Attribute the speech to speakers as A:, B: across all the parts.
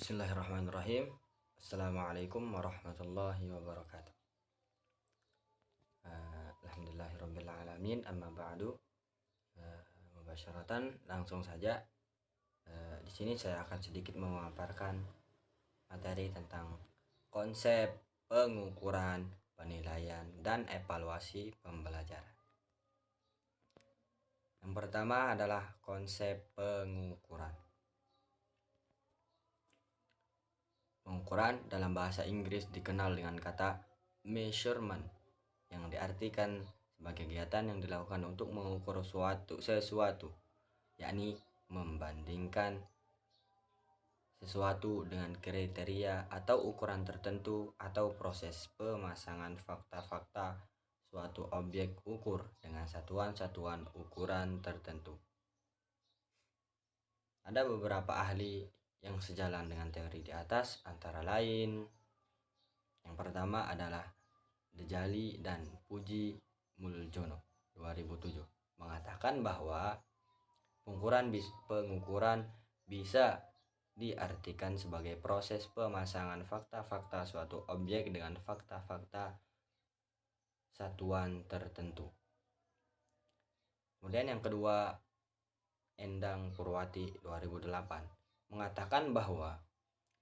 A: Bismillahirrahmanirrahim. Assalamualaikum warahmatullahi wabarakatuh. Alhamdulillahirrabbilalamin. Amma ba'du. Mubasyaratan langsung saja. Di sini saya akan sedikit memaparkan materi tentang konsep pengukuran, penilaian, dan evaluasi pembelajaran. Yang pertama adalah konsep pengukuran. Pengukuran dalam bahasa Inggris dikenal dengan kata measurement, yang diartikan sebagai kegiatan yang dilakukan untuk mengukur sesuatu, yakni membandingkan sesuatu dengan kriteria atau ukuran tertentu atau proses pemasangan fakta-fakta suatu objek ukur dengan satuan-satuan ukuran tertentu. Ada beberapa ahli yang sejalan dengan teori di atas, antara lain yang pertama adalah Dejali dan Puji Muljono 2007 mengatakan bahwa pengukuran bisa diartikan sebagai proses pemasangan fakta-fakta suatu objek dengan fakta-fakta satuan tertentu. Kemudian yang kedua, Endang Purwati 2008 mengatakan bahwa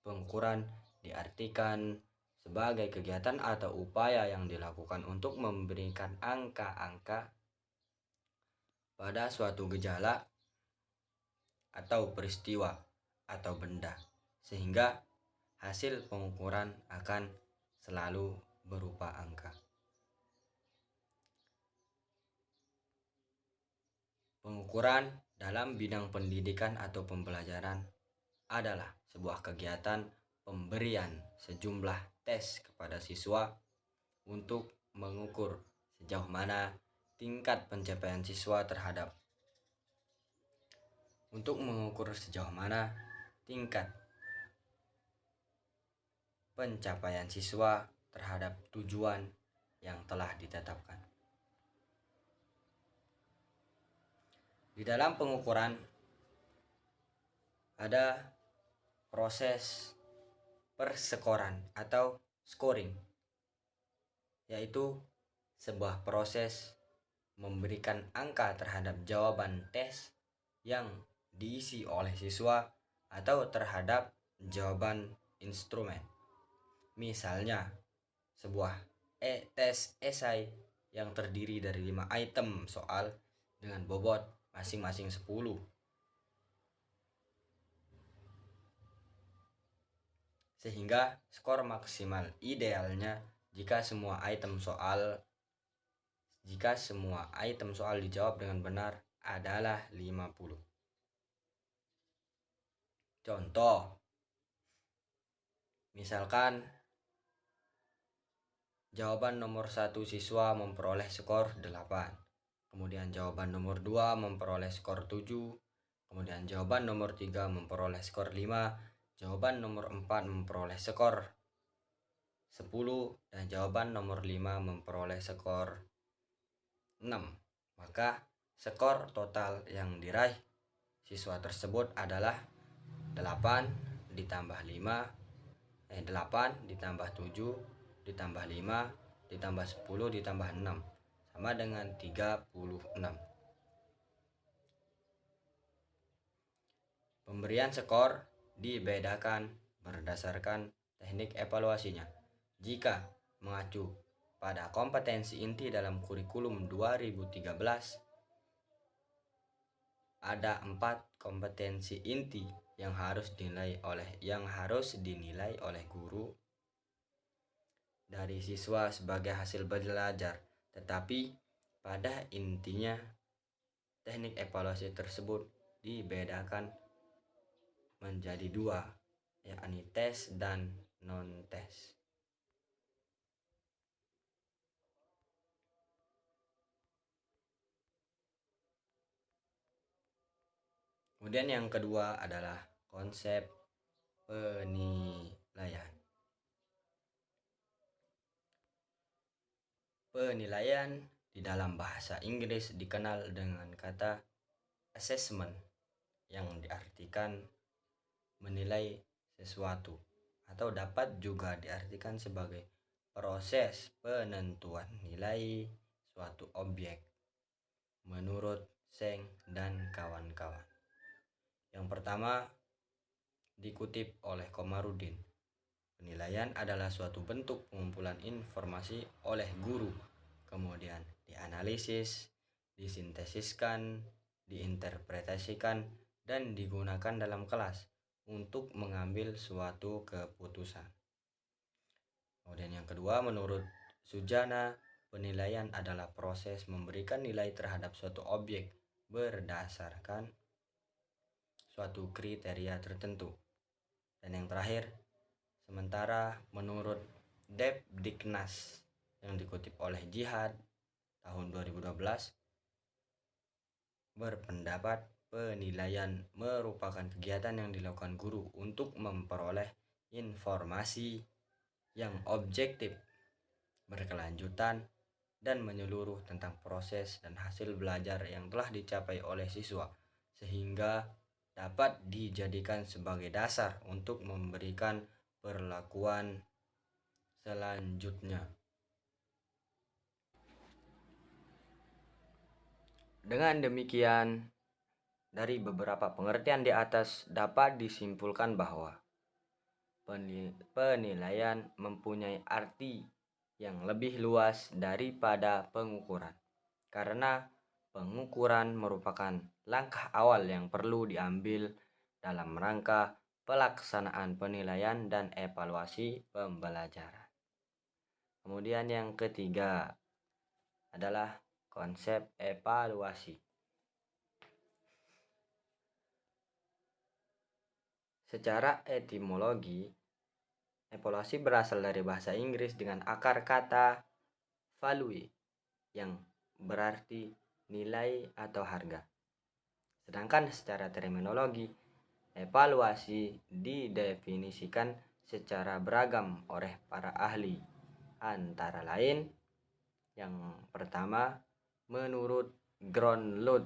A: pengukuran diartikan sebagai kegiatan atau upaya yang dilakukan untuk memberikan angka-angka pada suatu gejala atau peristiwa atau benda, sehingga hasil pengukuran akan selalu berupa angka. Pengukuran dalam bidang pendidikan atau pembelajaran adalah sebuah kegiatan pemberian sejumlah tes kepada siswa untuk mengukur sejauh mana tingkat pencapaian siswa terhadap tujuan yang telah ditetapkan. Di dalam pengukuran ada proses persekoran atau scoring, yaitu sebuah proses memberikan angka terhadap jawaban tes yang diisi oleh siswa atau terhadap jawaban instrumen. Misalnya, sebuah tes esai yang terdiri dari 5 item soal dengan bobot masing-masing 10. Sehingga skor maksimal idealnya jika semua item soal dijawab dengan benar adalah 50. Contoh, misalkan jawaban nomor 1 siswa memperoleh skor 8, kemudian jawaban nomor 2 memperoleh skor 7, kemudian jawaban nomor 3 memperoleh skor 5, jawaban nomor 4 memperoleh skor 10, dan jawaban nomor 5 memperoleh skor 6. Maka skor total yang diraih siswa tersebut adalah 8 ditambah 7 ditambah 5 ditambah 10 ditambah 6 sama dengan 36. Pemberian skor dibedakan berdasarkan teknik evaluasinya. Jika mengacu pada kompetensi inti dalam kurikulum 2013, ada 4 kompetensi inti yang harus dinilai oleh guru dari siswa sebagai hasil belajar. Tetapi pada intinya teknik evaluasi tersebut dibedakan menjadi 2, yakni tes dan non-tes. Kemudian yang kedua adalah konsep penilaian. Penilaian di dalam bahasa Inggris dikenal dengan kata assessment, yang diartikan menilai sesuatu, atau dapat juga diartikan sebagai proses penentuan nilai suatu objek menurut Zeng dan kawan-kawan. Yang pertama dikutip oleh Komarudin. Penilaian adalah suatu bentuk pengumpulan informasi oleh guru, kemudian dianalisis, disintesiskan, diinterpretasikan, dan digunakan dalam kelas untuk mengambil suatu keputusan. Kemudian yang kedua, menurut Sujana, penilaian adalah proses memberikan nilai terhadap suatu objek berdasarkan suatu kriteria tertentu. Dan yang terakhir, sementara menurut Debdiknas yang dikutip oleh Jihad tahun 2012 berpendapat penilaian merupakan kegiatan yang dilakukan guru untuk memperoleh informasi yang objektif, berkelanjutan, dan menyeluruh tentang proses dan hasil belajar yang telah dicapai oleh siswa, sehingga dapat dijadikan sebagai dasar untuk memberikan perlakuan selanjutnya. Dengan demikian, dari beberapa pengertian di atas dapat disimpulkan bahwa penilaian mempunyai arti yang lebih luas daripada pengukuran, karena pengukuran merupakan langkah awal yang perlu diambil dalam rangka pelaksanaan penilaian dan evaluasi pembelajaran. Kemudian yang ketiga adalah konsep evaluasi. Secara etimologi, evaluasi berasal dari bahasa Inggris dengan akar kata value yang berarti nilai atau harga. Sedangkan secara terminologi, evaluasi didefinisikan secara beragam oleh para ahli. Antara lain, yang pertama, menurut Gronlund,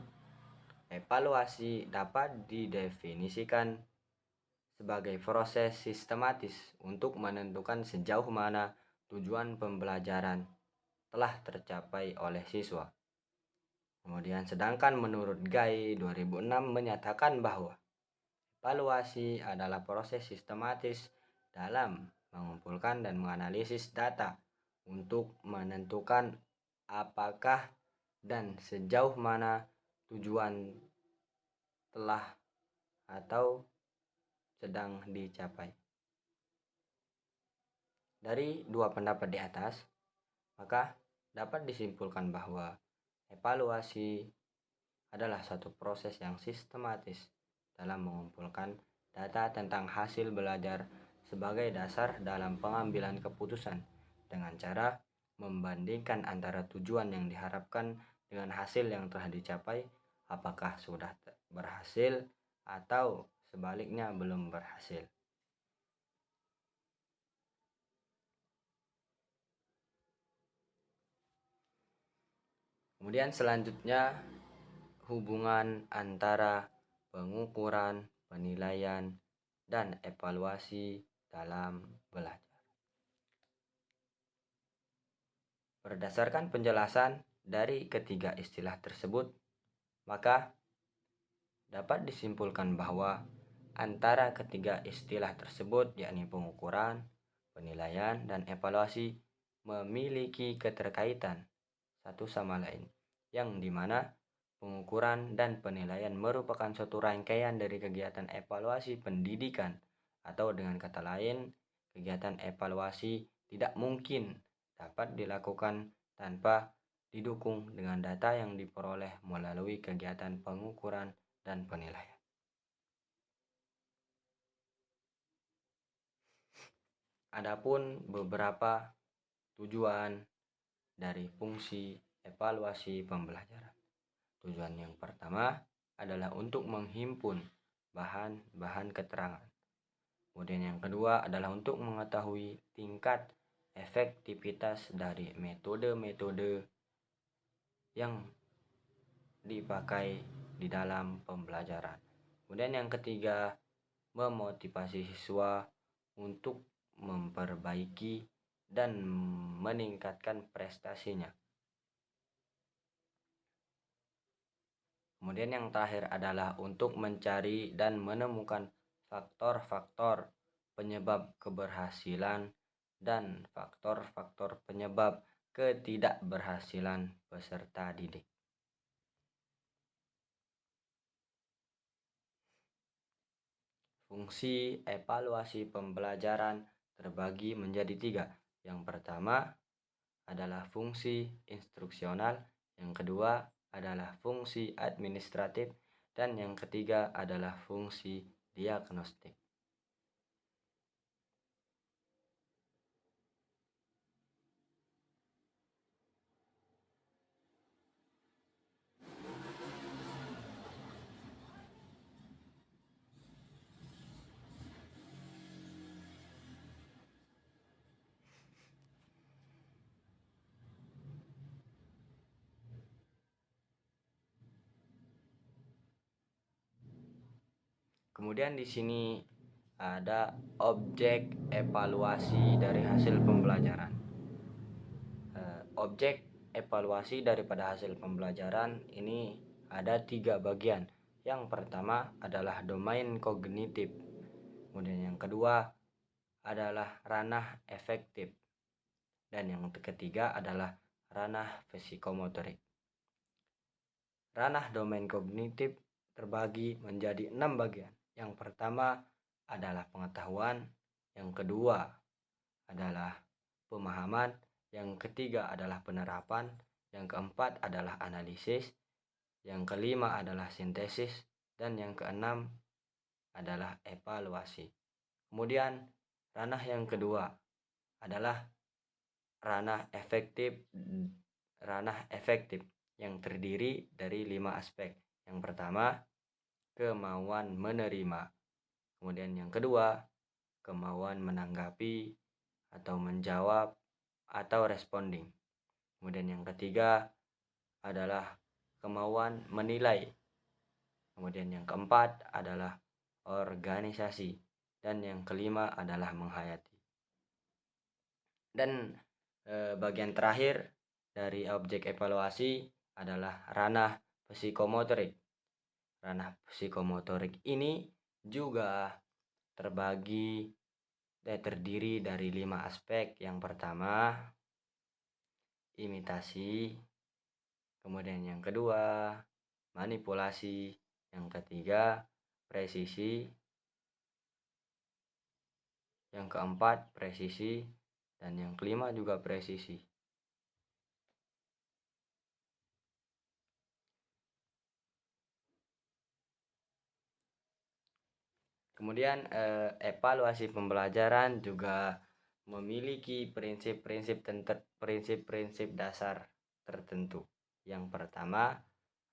A: evaluasi dapat didefinisikan sebagai proses sistematis untuk menentukan sejauh mana tujuan pembelajaran telah tercapai oleh siswa. Kemudian sedangkan menurut Guy 2006 menyatakan bahwa evaluasi adalah proses sistematis dalam mengumpulkan dan menganalisis data untuk menentukan apakah dan sejauh mana tujuan telah atau sedang dicapai. Dari dua pendapat di atas, maka dapat disimpulkan bahwa evaluasi adalah satu proses yang sistematis dalam mengumpulkan data tentang hasil belajar sebagai dasar dalam pengambilan keputusan dengan cara membandingkan antara tujuan yang diharapkan dengan hasil yang telah dicapai, apakah sudah berhasil atau sebaliknya belum berhasil. Kemudian selanjutnya, hubungan antara pengukuran, penilaian, dan evaluasi dalam belajar. Berdasarkan penjelasan dari ketiga istilah tersebut, maka dapat disimpulkan bahwa antara ketiga istilah tersebut, yakni pengukuran, penilaian, dan evaluasi, memiliki keterkaitan satu sama lain, yang dimana pengukuran dan penilaian merupakan suatu rangkaian dari kegiatan evaluasi pendidikan, atau dengan kata lain, kegiatan evaluasi tidak mungkin dapat dilakukan tanpa didukung dengan data yang diperoleh melalui kegiatan pengukuran dan penilaian. Adapun beberapa tujuan dari fungsi evaluasi pembelajaran. Tujuan yang pertama adalah untuk menghimpun bahan-bahan keterangan. Kemudian yang kedua adalah untuk mengetahui tingkat efektivitas dari metode-metode yang dipakai di dalam pembelajaran. Kemudian yang ketiga memotivasi siswa untuk memperbaiki dan meningkatkan prestasinya. Kemudian yang terakhir adalah untuk mencari dan menemukan faktor-faktor penyebab keberhasilan dan faktor-faktor penyebab ketidakberhasilan peserta didik. Fungsi evaluasi pembelajaran terbagi menjadi 3. Yang pertama adalah fungsi instruksional, yang kedua adalah fungsi administratif, dan yang ketiga adalah fungsi diagnostik. Kemudian di sini ada objek evaluasi dari hasil pembelajaran. Objek evaluasi daripada hasil pembelajaran ini ada 3 bagian. Yang pertama adalah domain kognitif. Kemudian yang kedua adalah ranah efektif. Dan yang ketiga adalah ranah psikomotorik. Ranah domain kognitif terbagi menjadi 6 bagian. Yang pertama adalah pengetahuan, yang kedua adalah pemahaman, yang ketiga adalah penerapan, yang keempat adalah analisis, yang kelima adalah sintesis, dan yang keenam adalah evaluasi. Kemudian ranah yang kedua adalah ranah efektif yang terdiri dari 5 aspek. Yang pertama, kemauan menerima. Kemudian yang kedua, kemauan menanggapi atau menjawab atau responding. Kemudian yang ketiga adalah kemauan menilai. Kemudian yang keempat adalah organisasi. Dan yang kelima adalah menghayati. Dan bagian terakhir dari objek evaluasi adalah ranah psikomotorik. Ranah psikomotorik ini juga terdiri dari 5 aspek. Yang pertama, imitasi. Kemudian yang kedua, manipulasi. Yang ketiga, presisi. Yang keempat, presisi. Dan yang kelima juga presisi. Kemudian evaluasi pembelajaran juga memiliki prinsip-prinsip dasar tertentu. Yang pertama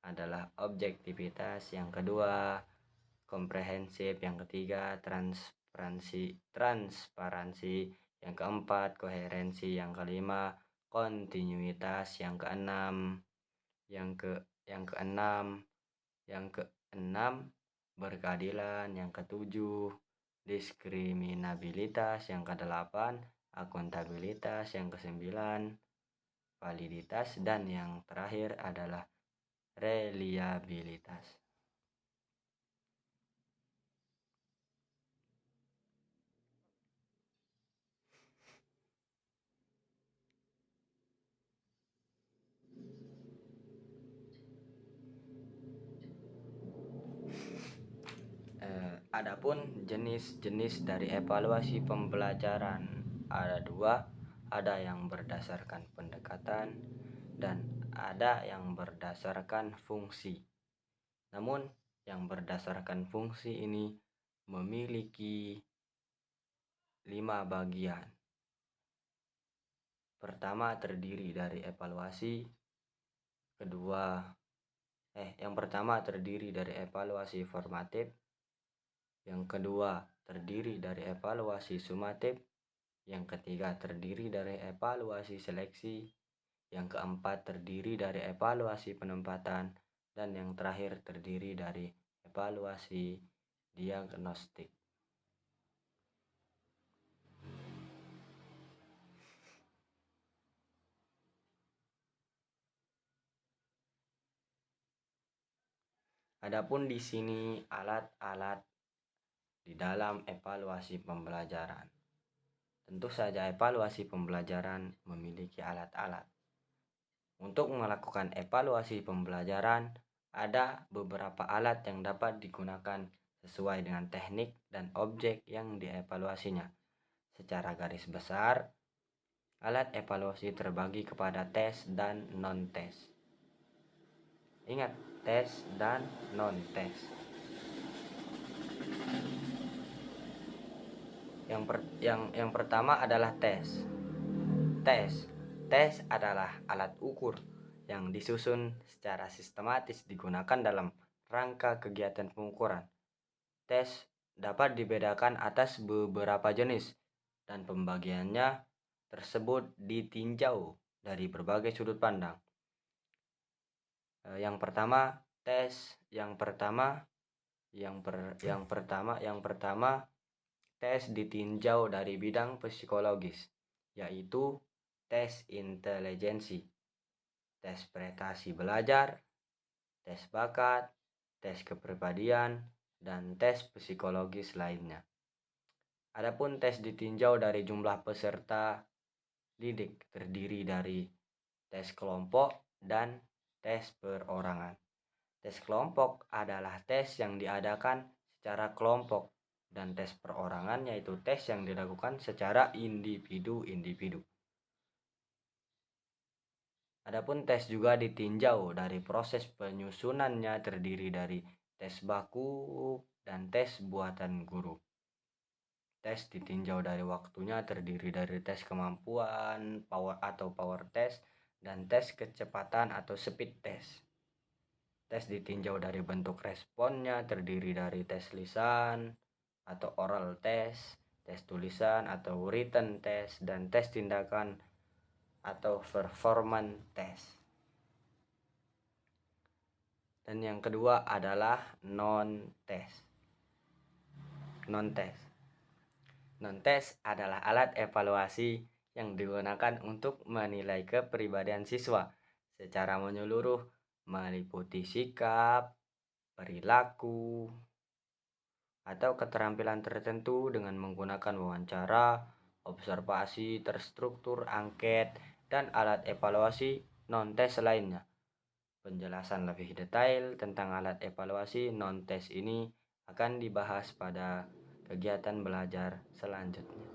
A: adalah objektivitas, yang kedua komprehensif, yang ketiga transparansi, yang keempat koherensi, yang kelima kontinuitas, yang keenam berkeadilan, yang ketujuh diskriminabilitas, yang kedelapan akuntabilitas, yang kesembilan validitas, dan yang terakhir adalah reliabilitas. Adapun jenis-jenis dari evaluasi pembelajaran ada 2, ada yang berdasarkan pendekatan dan ada yang berdasarkan fungsi. Namun yang berdasarkan fungsi ini memiliki 5 bagian. Pertama terdiri dari evaluasi, yang pertama terdiri dari evaluasi formatif, yang kedua terdiri dari evaluasi sumatif, yang ketiga terdiri dari evaluasi seleksi, yang keempat terdiri dari evaluasi penempatan, dan yang terakhir terdiri dari evaluasi diagnostik. Adapun di sini alat-alat di dalam evaluasi pembelajaran. Tentu saja evaluasi pembelajaran memiliki alat-alat. Untuk melakukan evaluasi pembelajaran, ada beberapa alat yang dapat digunakan sesuai dengan teknik dan objek yang dievaluasinya. Secara garis besar, alat evaluasi terbagi kepada tes dan non-tes. Ingat, tes dan non-tes. Yang pertama adalah tes. Tes adalah alat ukur yang disusun secara sistematis digunakan dalam rangka kegiatan pengukuran. Tes dapat dibedakan atas beberapa jenis dan pembagiannya tersebut ditinjau dari berbagai sudut pandang. Yang pertama, tes ditinjau dari bidang psikologis, yaitu tes intelijensi, tes prestasi belajar, tes bakat, tes kepribadian, dan tes psikologis lainnya. Adapun tes ditinjau dari jumlah peserta didik, terdiri dari tes kelompok dan tes perorangan. Tes kelompok adalah tes yang diadakan secara kelompok, dan tes perorangan yaitu tes yang dilakukan secara individu-individu. Adapun tes juga ditinjau dari proses penyusunannya, terdiri dari tes baku dan tes buatan guru. Tes ditinjau dari waktunya, terdiri dari tes kemampuan power test dan tes kecepatan atau speed test. Tes ditinjau dari bentuk responnya, terdiri dari tes lisan atau oral test, tes tulisan atau written test, dan tes tindakan atau performance test. Dan yang kedua adalah non-test. Non-test adalah alat evaluasi yang digunakan untuk menilai kepribadian siswa secara menyeluruh, meliputi sikap, perilaku, atau keterampilan tertentu dengan menggunakan wawancara, observasi terstruktur, angket, dan alat evaluasi non-tes lainnya. Penjelasan lebih detail tentang alat evaluasi non-tes ini akan dibahas pada kegiatan belajar selanjutnya.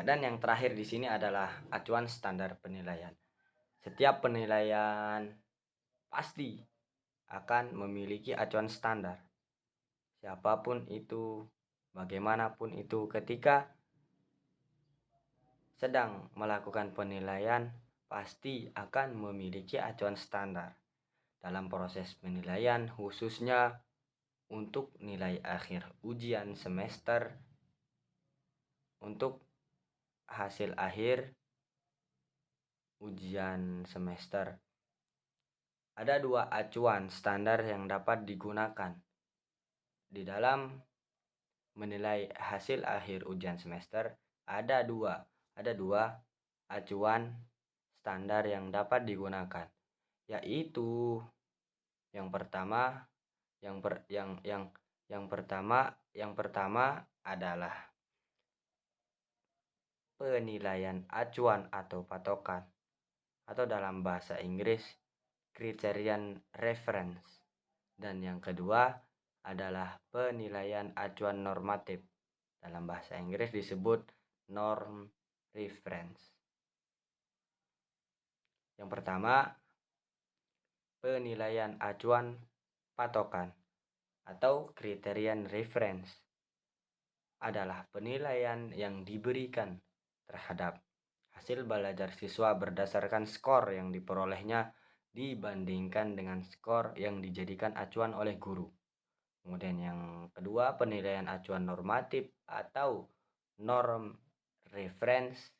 A: Dan yang terakhir di sini adalah acuan standar penilaian. Setiap penilaian pasti akan memiliki acuan standar. Siapapun itu, bagaimanapun itu, ketika sedang melakukan penilaian pasti akan memiliki acuan standar. Dalam proses penilaian, khususnya untuk nilai akhir ujian semester, untuk hasil akhir ujian semester, ada dua acuan standar yang dapat digunakan di dalam menilai hasil akhir ujian semester. Ada dua acuan standar yang dapat digunakan, yaitu yang pertama adalah penilaian acuan atau patokan, atau dalam bahasa Inggris criterion reference, dan yang kedua adalah penilaian acuan normatif, dalam bahasa Inggris disebut norm reference. Yang pertama, penilaian acuan patokan atau criterion reference adalah penilaian yang diberikan terhadap hasil belajar siswa berdasarkan skor yang diperolehnya dibandingkan dengan skor yang dijadikan acuan oleh guru. Kemudian yang kedua, penilaian acuan normatif atau norm reference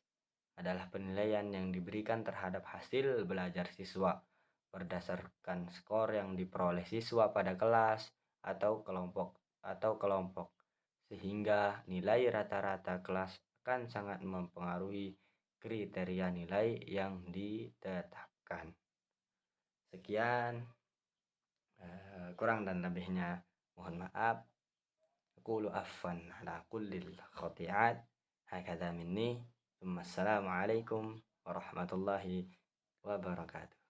A: adalah penilaian yang diberikan terhadap hasil belajar siswa berdasarkan skor yang diperoleh siswa pada kelas atau kelompok, sehingga nilai rata-rata kelas akan sangat mempengaruhi kriteria nilai yang ditetapkan. Sekian, kurang dan lebihnya mohon maaf. Aqulu afwan ala kullil khati'at. Hakadha minni. Assalamualaikum warahmatullahi wabarakatuh.